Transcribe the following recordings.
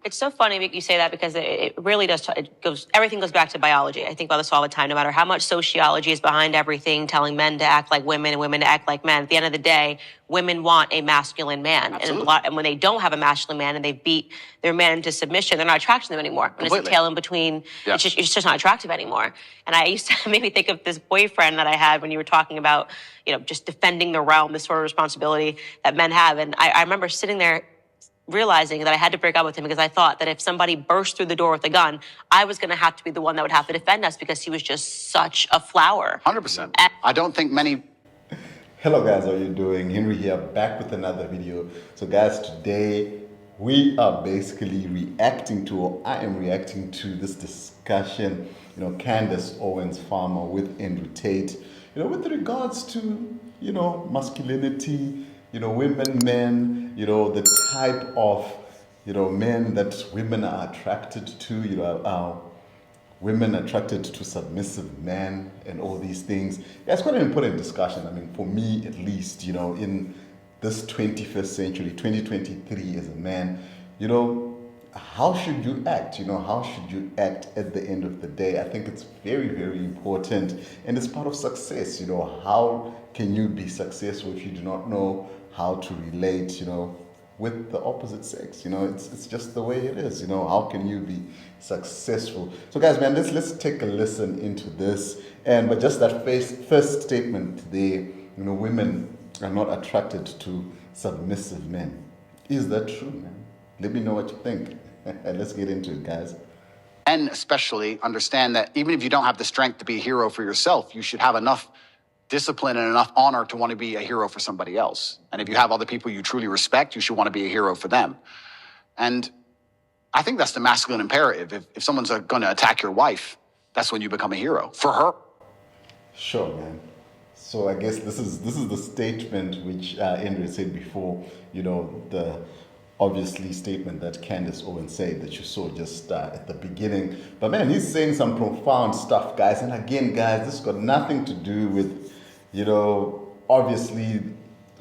It's so funny that you say that because it really does. Everything goes back to biology. I think about this all the time. No matter how much sociology is behind everything, telling men to act like women and women to act like men. At the end of the day, women want a masculine man, and when they don't have a masculine man and they beat their man into submission, they're not attracted to them anymore. When it's a tail in between, it's just not attractive anymore. And I used to maybe think of this boyfriend that I had when you were talking about, just defending the realm, this sort of responsibility that men have. And I remember sitting there realizing that I had to break up with him because I thought that if somebody burst through the door with a gun, I was going to have to be the one that would have to defend us because he was just such a flower. 100%. I don't think many... Hello guys, how are you doing? Henry here, back with another video. So guys, today we are basically reacting to, or I am reacting to this discussion, Candace Owens farmer with Andrew Tate, with regards to, masculinity, women, men, the type of, men that women are attracted to, women attracted to submissive men and all these things. Yeah, it's quite an important discussion. I mean, for me at least, in this 21st century, 2023 as a man, how should you act? How should you act at the end of the day? I think it's very, very important, and it's part of success. How can you be successful if you do not know how to relate, with the opposite sex? It's just the way it is. How can you be successful? So guys, man, let's take a listen into this. But just that first statement there, women are not attracted to submissive men. Is that true, man? Let me know what you think. Let's get into it, guys. And especially understand that even if you don't have the strength to be a hero for yourself, you should have enough discipline and enough honor to want to be a hero for somebody else. And if you have other people you truly respect, you should want to be a hero for them. And I think that's the masculine imperative. If someone's going to attack your wife, that's when you become a hero for her. Sure, man. So I guess this is the statement which Andrew said before, the obviously statement that Candace Owens said that you saw just at the beginning. But man, he's saying some profound stuff, guys. And again, guys, this got nothing to do with, obviously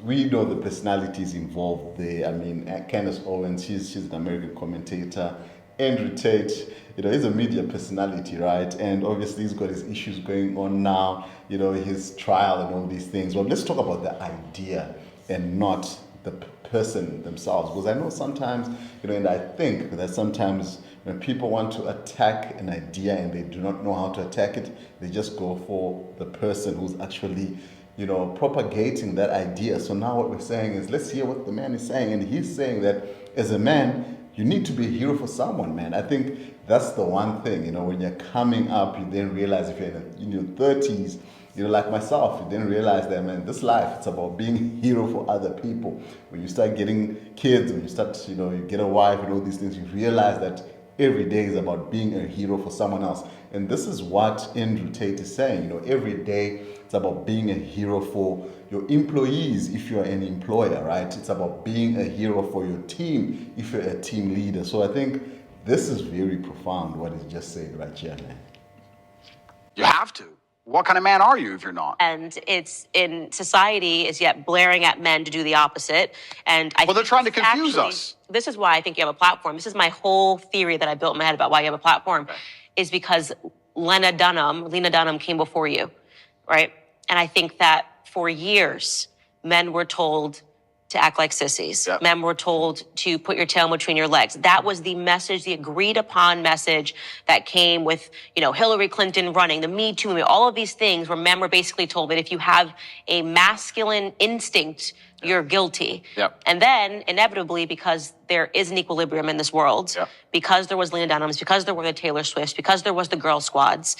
we know the personalities involved there. I mean, Candace Owens, she's an American commentator. Andrew Tate, he's a media personality, right? And obviously he's got his issues going on now, his trial and all these things. Well, let's talk about the idea and not the person themselves, because I know sometimes, and I think that sometimes when people want to attack an idea and they do not know how to attack it, they just go for the person who's actually, propagating that idea. So now what we're saying is, let's hear what the man is saying. And he's saying that as a man, you need to be a hero for someone, man. I think that's the one thing, when you're coming up, you then realize if you're in your 30s, like myself, you didn't realize that, man, this life, it's about being a hero for other people. When you start getting kids, when you start, you get a wife and all these things, you realize that every day is about being a hero for someone else. And this is what Andrew Tate is saying. Every day it's about being a hero for your employees if you're an employer, right? It's about being a hero for your team if you're a team leader. So I think this is very profound, what he just said right here, man. You have to. What kind of man are you if you're not? And it's in society is yet blaring at men to do the opposite. And they're trying to confuse us. This is why I think you have a platform. This is my whole theory that I built in my head about why you have a platform, is because Lena Dunham came before you, right? And I think that for years, men were told to act like sissies. Yep. Men were told to put your tail between your legs. That was the message, the agreed upon message that came with, Hillary Clinton running, the Me Too, all of these things where men were basically told that if you have a masculine instinct, you're guilty. Yep. And then inevitably, because there is an equilibrium in this world, because there was Lena Dunham's, because there were the Taylor Swifts, because there was the girl squads,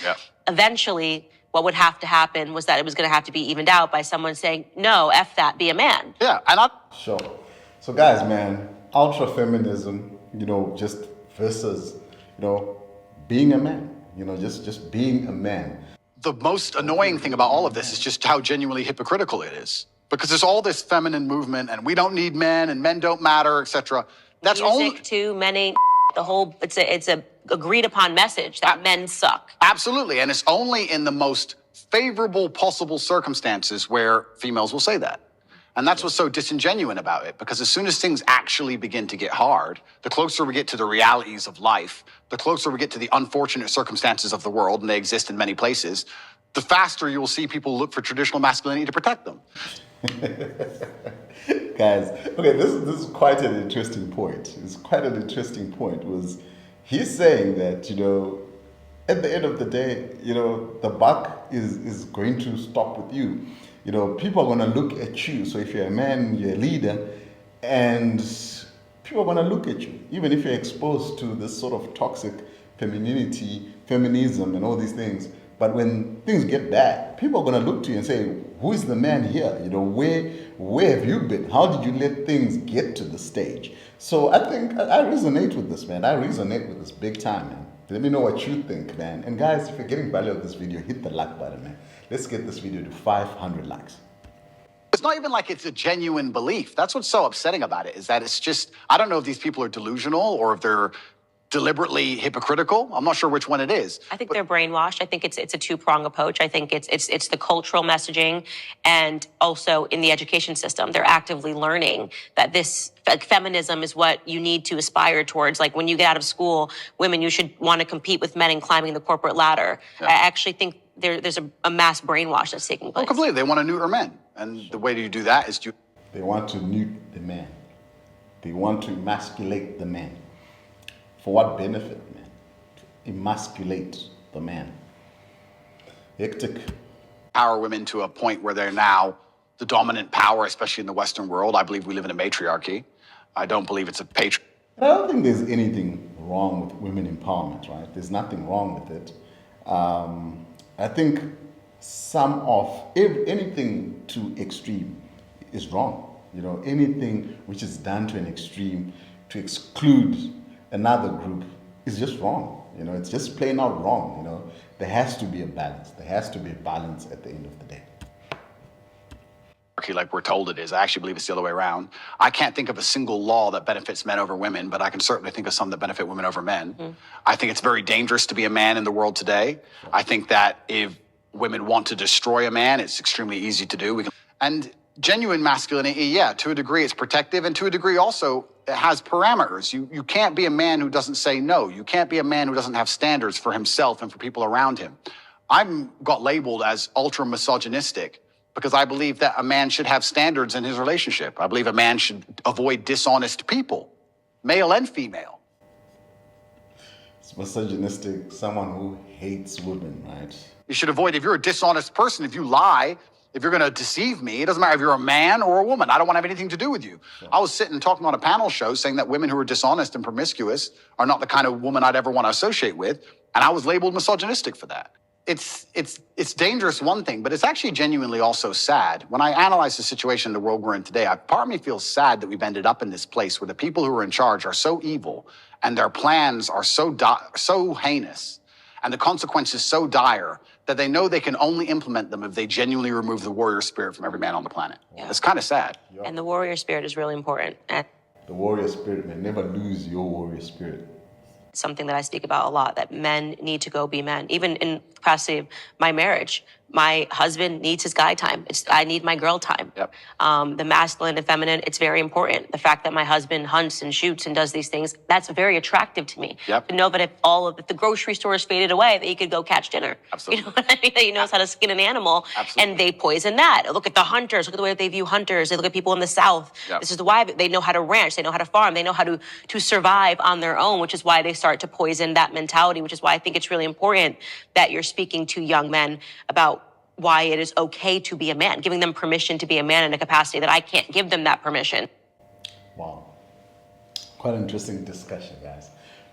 eventually what would have to happen was that it was going to have to be evened out by someone saying, no, F that, be a man. Yeah, and Sure. So guys, man, ultra feminism, just versus, being a man, just being a man. The most annoying thing about all of this is just how genuinely hypocritical it is. Because there's all this feminine movement and we don't need men and men don't matter, etc. That's music too, men ain't the whole, it's a agreed upon message that men suck. Absolutely. And it's only in the most favorable possible circumstances where females will say that. And that's what's so disingenuous about it, because as soon as things actually begin to get hard, the closer we get to the realities of life, the closer we get to the unfortunate circumstances of the world, and they exist in many places, the faster you will see people look for traditional masculinity to protect them. Guys, okay, this is quite an interesting point. It's quite an interesting point. He's saying that, at the end of the day, the buck is going to stop with you. People are going to look at you. So if you're a man, you're a leader, and people are going to look at you, even if you're exposed to this sort of toxic femininity, feminism, and all these things. But when things get bad, people are going to look to you and say, who is the man here? Where have you been? How did you let things get to the stage? So I think I resonate with this, man. I resonate with this big time, man. Let me know what you think, man. And guys, if you're getting value out of this video, hit the like button, man. Let's get this video to 500 likes. It's not even like it's a genuine belief. That's what's so upsetting about it, is that it's just, I don't know if these people are delusional or if they're deliberately hypocritical. I'm not sure which one it is. I think they're brainwashed. I think it's a two-prong approach. I think it's the cultural messaging, and also in the education system, they're actively learning that this feminism is what you need to aspire towards. Like when you get out of school, women, you should want to compete with men in climbing the corporate ladder. Yeah. I actually think there's a mass brainwash that's taking place. Oh, completely. They want to neuter men, and the way you do that is they want to neuter the man. They want to emasculate the man. For what benefit, man? To emasculate the man. Hectic. Power women to a point where they're now the dominant power, especially in the Western world. I believe we live in a matriarchy. I don't believe it's a patriarchy. I don't think there's anything wrong with women empowerment, right? There's nothing wrong with it. I think anything too extreme is wrong. Anything which is done to an extreme to exclude another group is just wrong. It's just plain out wrong. There has to be a balance. There has to be a balance at the end of the day. Like we're told it is. I actually believe it's the other way around. I can't think of a single law that benefits men over women, but I can certainly think of some that benefit women over men. Mm. I think it's very dangerous to be a man in the world today. I think that if women want to destroy a man, it's extremely easy to do. And genuine masculinity, yeah, to a degree it's protective, and to a degree also it has parameters. You can't be a man who doesn't say no. You can't be a man who doesn't have standards for himself and for people around him. I got labeled as ultra misogynistic because I believe that a man should have standards in his relationship. I believe a man should avoid dishonest people, male and female. It's misogynistic, someone who hates women, right? You should avoid, if you're a dishonest person, if you lie, if you're going to deceive me, it doesn't matter if you're a man or a woman. I don't want to have anything to do with you. Sure. I was sitting talking on a panel show saying that women who are dishonest and promiscuous are not the kind of woman I'd ever want to associate with. And I was labeled misogynistic for that. It's dangerous, one thing, but it's actually genuinely also sad. When I analyze the situation in the world we're in today, part of me feels sad that we've ended up in this place where the people who are in charge are so evil and their plans are so heinous and the consequences so dire that they know they can only implement them if they genuinely remove the warrior spirit from every man on the planet. Yeah. It's kind of sad. Yep. And the warrior spirit is really important. The warrior spirit, man, never lose your warrior spirit. Something that I speak about a lot, that men need to go be men. Even in the capacity of my marriage, my husband needs his guy time. I need my girl time. Yep. The masculine and feminine, it's very important. The fact that my husband hunts and shoots and does these things, that's very attractive to me. Yep. To know that if the grocery store is faded away, that he could go catch dinner. Absolutely. You know what I mean? That he knows how to skin an animal. Absolutely. And they poison that. Look at the hunters. Look at the way they view hunters. They look at people in the South. Yep. This is why they know how to ranch. They know how to farm. They know how to survive on their own, which is why they start to poison that mentality, which is why I think it's really important that you're speaking to young men about why it is okay to be a man, giving them permission to be a man in a capacity that I can't give them that permission. Wow. Quite an interesting discussion, guys.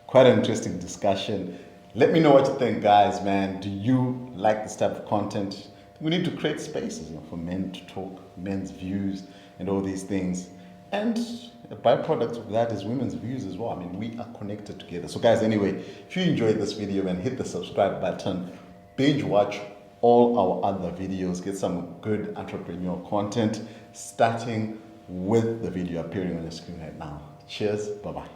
Quite an interesting discussion. Let me know what you think, guys, man. Do you like this type of content? We need to create spaces for men to talk, men's views, and all these things. And a byproduct of that is women's views as well. I mean, we are connected together. So, guys, anyway, if you enjoyed this video, man, hit the subscribe button, binge watch all our other videos, get some good entrepreneurial content, starting with the video appearing on the screen right now. Cheers, bye-bye.